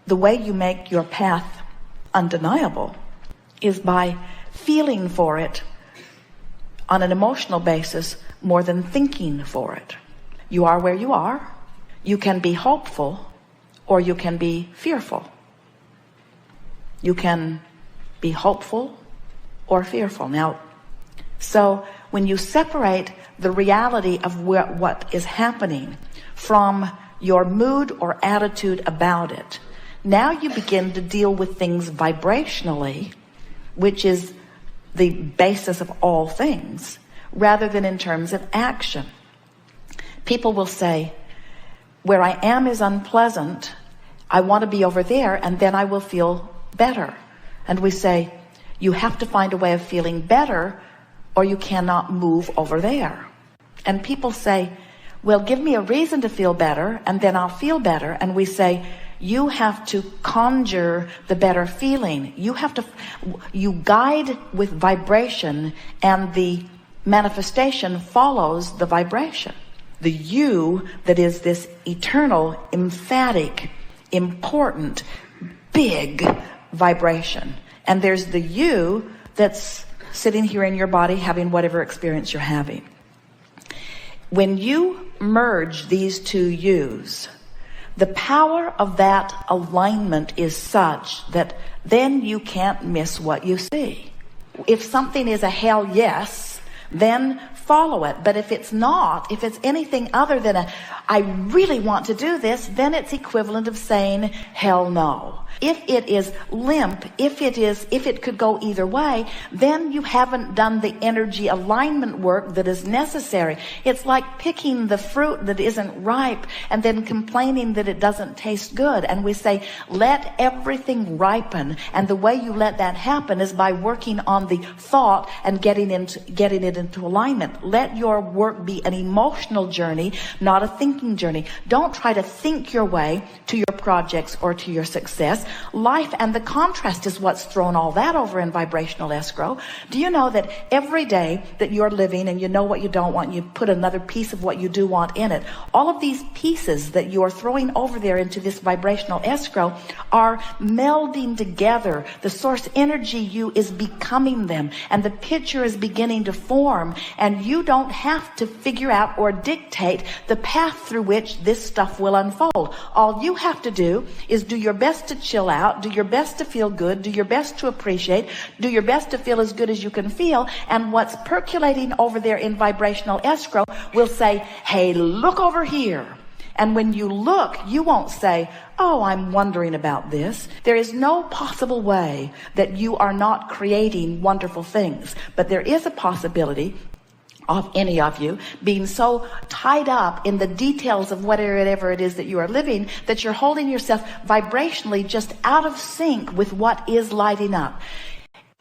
The way you make your path undeniable is by feeling for it on an emotional basis more than thinking for it. You are where you are. You can be hopeful or you can be fearful. You can be hopeful or fearful. Now, so when you separate the reality of what is happening from your mood or attitude about it, now you begin to deal with things vibrationally, which is the basis of all things, rather than in terms of action. People will say, where I am is unpleasant, I want to be over there, and then I will feel better. And we say, you have to find a way of feeling better, or you cannot move over there. And people say, well, give me a reason to feel better, and then I'll feel better. And we say, you have to conjure the better feeling. You guide with vibration, and the manifestation follows the vibration. The you that is this eternal, emphatic, important, big vibration. And there's the you that's sitting here in your body having whatever experience you're having. When you merge these two yous, the power of that alignment is such that then you can't miss what you see. If something is a hell yes, then follow it. But if it's not, if it's anything other than I really want to do this, then it's equivalent of saying hell no. If it is limp, if it could go either way, then you haven't done the energy alignment work that is necessary. It's like picking the fruit that isn't ripe and then complaining that it doesn't taste good. And we say, let everything ripen. And the way you let that happen is by working on the thought and getting it into alignment. Let your work be an emotional journey, not a thinking journey. Don't try to think your way to your projects or to your success. Life and the contrast is what's thrown all that over in vibrational escrow. Do you know that every day that you're living and you know what you don't want, you put another piece of what you do want in it. All of these pieces that you are throwing over there into this vibrational escrow are melding together. The source energy you is becoming them, and the picture is beginning to form, and you don't have to figure out or dictate the path through which this stuff will unfold. All you have to do is do your best to chill out, do your best to feel good, do your best to appreciate, do your best to feel as good as you can feel, and what's percolating over there in vibrational escrow will say, hey, look over here. And when you look, you won't say, oh, I'm wondering about this. There is no possible way that you are not creating wonderful things, but there is a possibility of any of you being so tied up in the details of whatever it is that you are living that you're holding yourself vibrationally just out of sync with what is lighting up.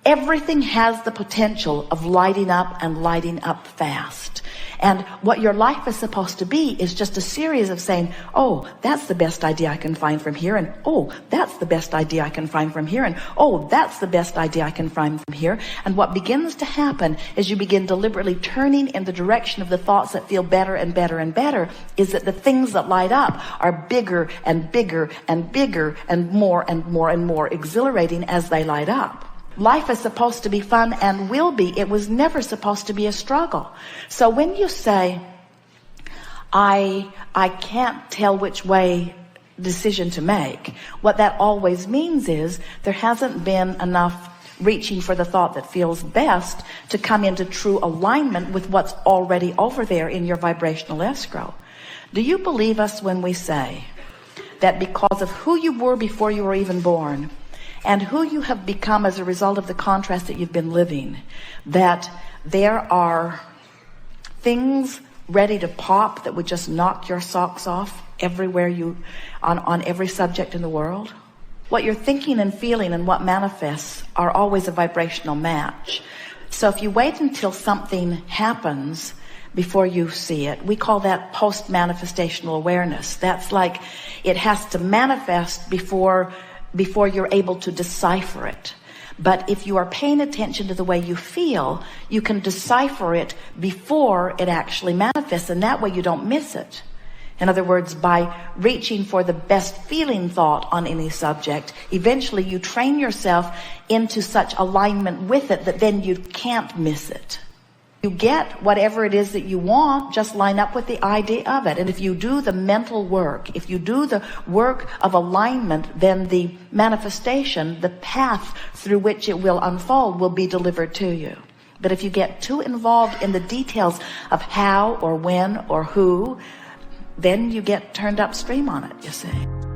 Everything has the potential of lighting up and lighting up fast. And what your life is supposed to be is just a series of saying, oh, that's the best idea I can find from here. And oh, that's the best idea I can find from here. And oh, that's the best idea I can find from here. And what begins to happen as you begin deliberately turning in the direction of the thoughts that feel better and better and better is that the things that light up are bigger and bigger and bigger and more and more and more exhilarating as they light up. Life is supposed to be fun and will be. It was never supposed to be a struggle. So when you say, I can't tell which way decision to make, what that always means is there hasn't been enough reaching for the thought that feels best to come into true alignment with what's already over there in your vibrational escrow. Do you believe us when we say that because of who you were before you were even born, and who you have become as a result of the contrast that you've been living, that there are things ready to pop that would just knock your socks off everywhere on every subject in the world? What you're thinking and feeling and what manifests are always a vibrational match. So if you wait until something happens before you see it, we call that post-manifestational awareness. That's like it has to manifest before you're able to decipher it. But if you are paying attention to the way you feel, you can decipher it before it actually manifests, and that way you don't miss it. In other words, by reaching for the best feeling thought on any subject, eventually you train yourself into such alignment with it that then you can't miss it. You get whatever it is that you want, just line up with the idea of it. And if you do the mental work, if you do the work of alignment, then the manifestation, the path through which it will unfold, will be delivered to you. But if you get too involved in the details of how or when or who, then you get turned upstream on it, you see.